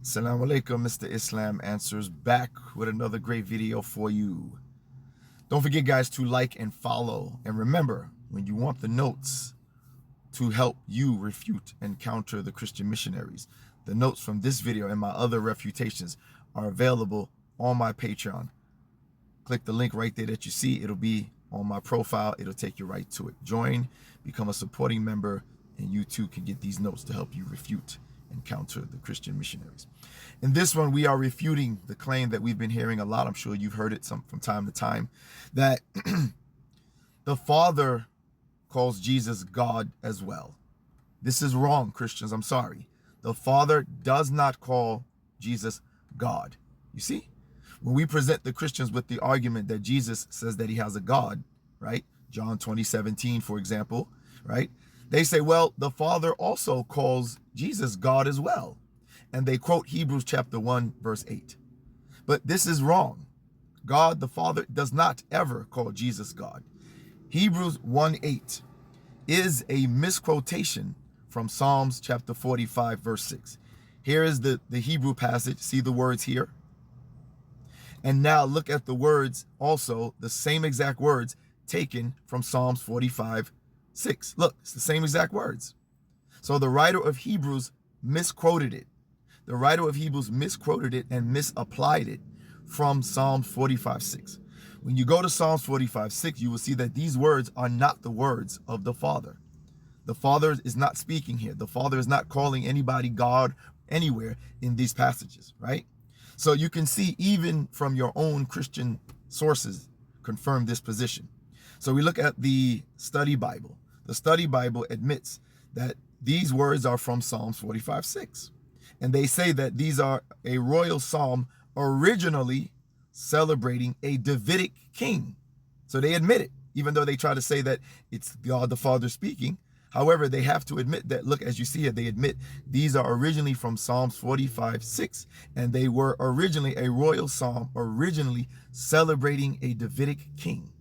Assalamu alaikum, Mr. Islam Answers, back with another great video for you. Don't forget, guys, to like and follow. And remember, when you want the notes to help you refute and counter the Christian missionaries, the notes from this video and my other refutations are available on my Patreon. Click the link right there that you see. It'll be on my profile. It'll take you right to it. Join, become a supporting member, and you too can get these notes to help you refute and counter the Christian missionaries. In this one, we are refuting the claim that we've been hearing a lot. I'm sure you've heard it from time to time, that the Father calls Jesus God as well. This is wrong, Christians. I'm sorry. The Father does not call Jesus God. You see, when we present the Christians with the argument that Jesus says that he has a God, right? John 20:17, for example, right? They say, well, the Father also calls Jesus God as well. And they quote Hebrews chapter 1, verse 8. But this is wrong. God the Father does not ever call Jesus God. Hebrews 1:8 is a misquotation from Psalms chapter 45, verse 6. Here is the Hebrew passage. See the words here? And now look at the words also, the same exact words taken from Psalms 45, 6. Look, it's the same exact words. So the writer of Hebrews misquoted it. The writer of Hebrews misquoted it and misapplied it from Psalms 45, 6. When you go to Psalms 45, 6, you will see that these words are not the words of the Father. The Father is not speaking here. The Father is not calling anybody God anywhere in these passages, right? So you can see even from your own Christian sources confirm this position. So we look at the study Bible. The study Bible admits that these words are from Psalms 45, 6. And they say that these are a royal psalm originally celebrating a Davidic king. So they admit it, even though they try to say that it's God the Father speaking. However, they have to admit that, look, as you see here, they admit these are originally from Psalms 45, 6. And they were originally a royal psalm, originally celebrating a Davidic king.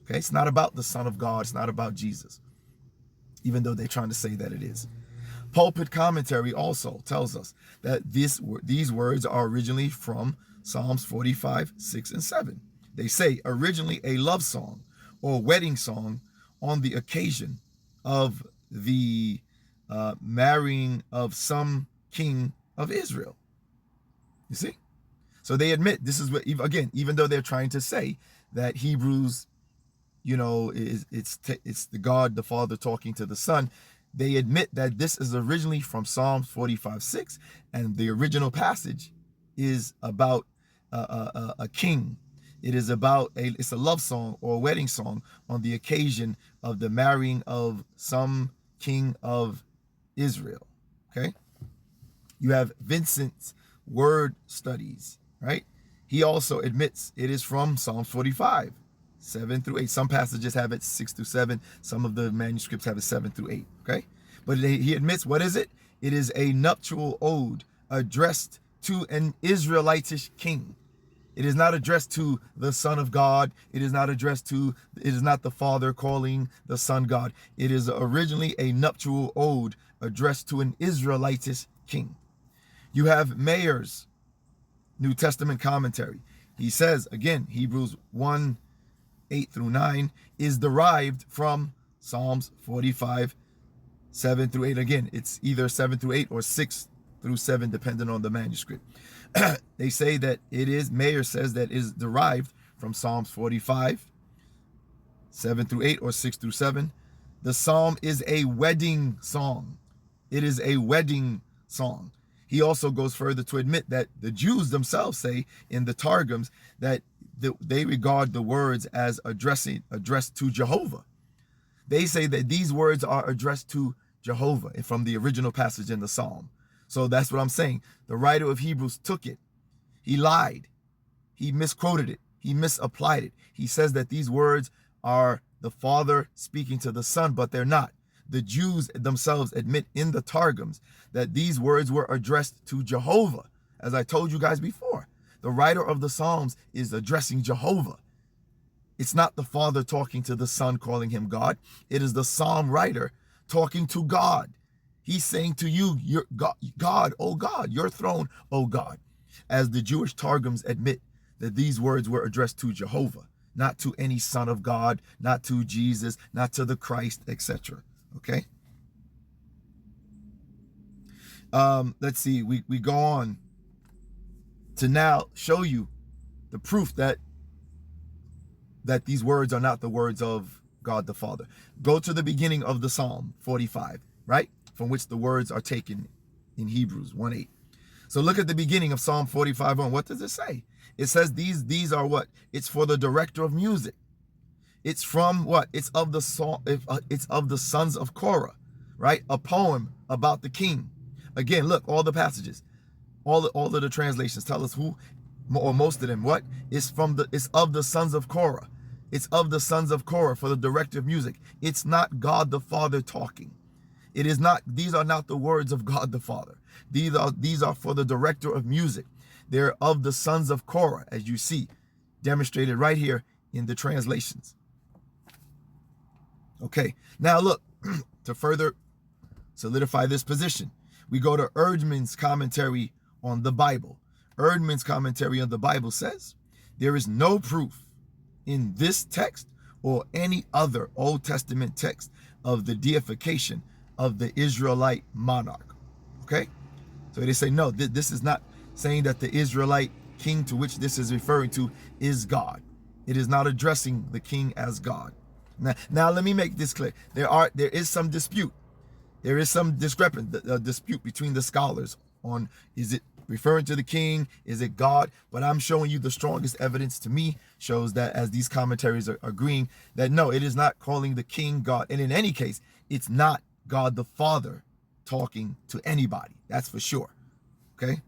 Okay, it's not about the Son of God. It's not about Jesus, even though they're trying to say that it is. Pulpit Commentary also tells us that these words are originally from Psalms 45, 6, and 7. They say originally a love song or wedding song on the occasion of the marrying of some king of Israel. You see? So they admit this is what, again, even though they're trying to say that Hebrews, you know, it's the God, the Father talking to the Son, they admit that this is originally from Psalms 45, 6, and the original passage is about a king. It is about it's a love song or a wedding song on the occasion of the marrying of some king of Israel. Okay. You have Vincent's Word Studies, right? He also admits it is from Psalms 45, 7 through 8. Some passages have it 6 through 7. Some of the manuscripts have it 7 through 8. Okay. But he admits, what is it? It is a nuptial ode addressed to an Israelitish king. It is not addressed to the Son of God. It is not the Father calling the Son God. It is originally a nuptial ode addressed to an Israelitish king. You have Mayer's New Testament commentary. He says, again, Hebrews 1, 8 through 9 is derived from Psalms 45, 7 through 8. Again, it's either 7 through 8 or 6 through 7, depending on the manuscript. They say that it is, Mayer says that is derived from Psalms 45, 7 through 8 or 6 through 7. The psalm is a wedding song. It is a wedding song. He also goes further to admit that the Jews themselves say in the Targums that they regard the words as addressed to Jehovah. They say that these words are addressed to Jehovah from the original passage in the psalm. So that's what I'm saying. The writer of Hebrews took it. He lied. He misquoted it. He misapplied it. He says that these words are the Father speaking to the Son, but they're not. The Jews themselves admit in the Targums that these words were addressed to Jehovah. As I told you guys before, the writer of the Psalms is addressing Jehovah. It's not the Father talking to the Son, calling him God. It is the Psalm writer talking to God. He's saying to you, your God, oh God, your throne, oh God. As the Jewish Targums admit that these words were addressed to Jehovah, not to any son of God, not to Jesus, not to the Christ, etc. Okay? Let's see, we go on to now show you the proof that these words are not the words of God the Father. Go to the beginning of the Psalm 45, right? From which the words are taken in Hebrews 1:8. So look at the beginning of Psalm 45:1. What does it say? It says these are what? It's for the director of music. It's from what? It's of the song. It's of the sons of Korah, right? A poem about the king. Again, look, all the passages, all of the translations tell us who, or most of them, what? It's of the sons of Korah. It's of the sons of Korah for the director of music. It's not God the Father talking. It is not, these are not the words of God the Father. These are for the director of music. They're of the sons of Korah, as you see, demonstrated right here in the translations. Okay, now look, to further solidify this position, we go to Erdman's commentary on the Bible. Erdman's commentary on the Bible says, there is no proof in this text or any other Old Testament text of the deification of the Israelite monarch. Okay? So they say, no, this is not saying that the Israelite king to which this is referring to is God. It is not addressing the king as God. Now let me make this clear. There is some dispute. There is some dispute between the scholars on, is it referring to the king? Is it God? But I'm showing you the strongest evidence to me shows that, as these commentaries are agreeing, that no, it is not calling the king God. And in any case, it's not God the Father talking to anybody. That's for sure. Okay.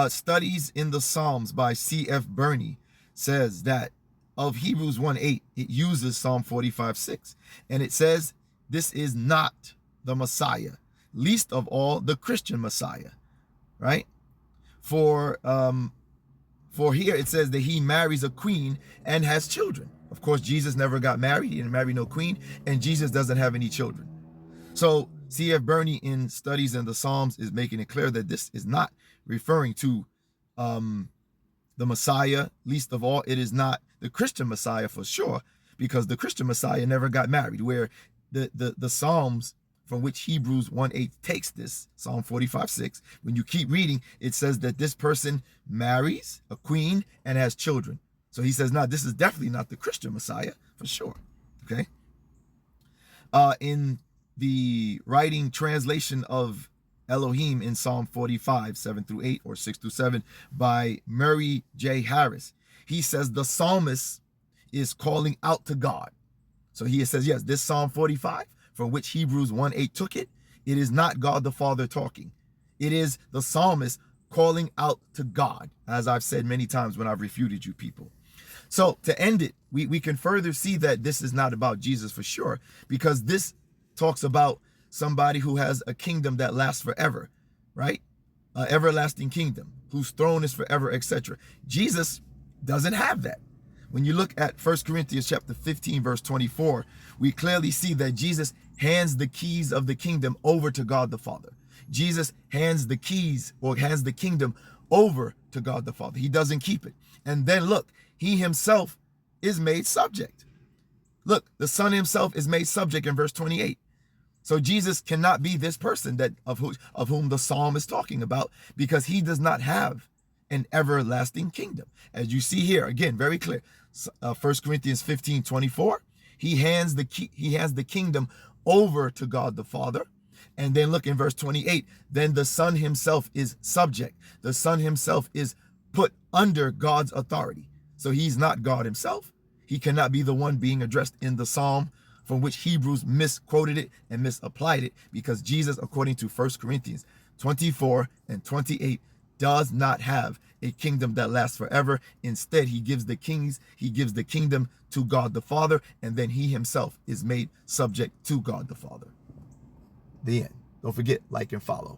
Studies in the Psalms by C.F. Burney says that of Hebrews 1:8, it uses Psalm 45:6, and it says this is not the Messiah, least of all the Christian Messiah, right? For here it says that he marries a queen and has children. Of course, Jesus never got married. He didn't marry no queen, and Jesus doesn't have any children. So C.F. Burney in Studies in the Psalms is making it clear that this is not referring to the Messiah, least of all. It is not the Christian Messiah for sure, because the Christian Messiah never got married, where the Psalms from which Hebrews 1:8 takes this, Psalm 45:6, when you keep reading, it says that this person marries a queen and has children. So he says, no, this is definitely not the Christian Messiah for sure. Okay. In the writing translation of Elohim in Psalm 45, 7-8 or 6-7 by Murray J. Harris, he says the psalmist is calling out to God. So he says, yes, this Psalm 45, from which Hebrews 1:8 took it, it is not God the Father talking. It is the psalmist calling out to God, as I've said many times when I've refuted you people. So to end it, we can further see that this is not about Jesus for sure, because this talks about somebody who has a kingdom that lasts forever, right? An everlasting kingdom, whose throne is forever, etc. Jesus doesn't have that. When you look at 1 Corinthians chapter 15, verse 24, we clearly see that Jesus hands the keys of the kingdom over to God the Father. Jesus hands the keys, or hands the kingdom over to God the Father. He doesn't keep it. And then look, he himself is made subject. Look, the Son himself is made subject in verse 28. So Jesus cannot be this person that of whom the psalm is talking about, because he does not have an everlasting kingdom. As you see here, again, very clear. 1 Corinthians 15:24, he hands the kingdom over to God the Father. And then look in verse 28, then the Son himself is subject. The Son himself is put under God's authority. So he's not God himself. He cannot be the one being addressed in the psalm from which Hebrews misquoted it and misapplied it, because Jesus, according to 1 Corinthians 24 and 28, does not have a kingdom that lasts forever. Instead, he gives the kingdom to God the Father, and then he himself is made subject to God the Father. The end. Don't forget, like and follow.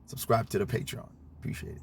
Subscribe to the Patreon. Appreciate it.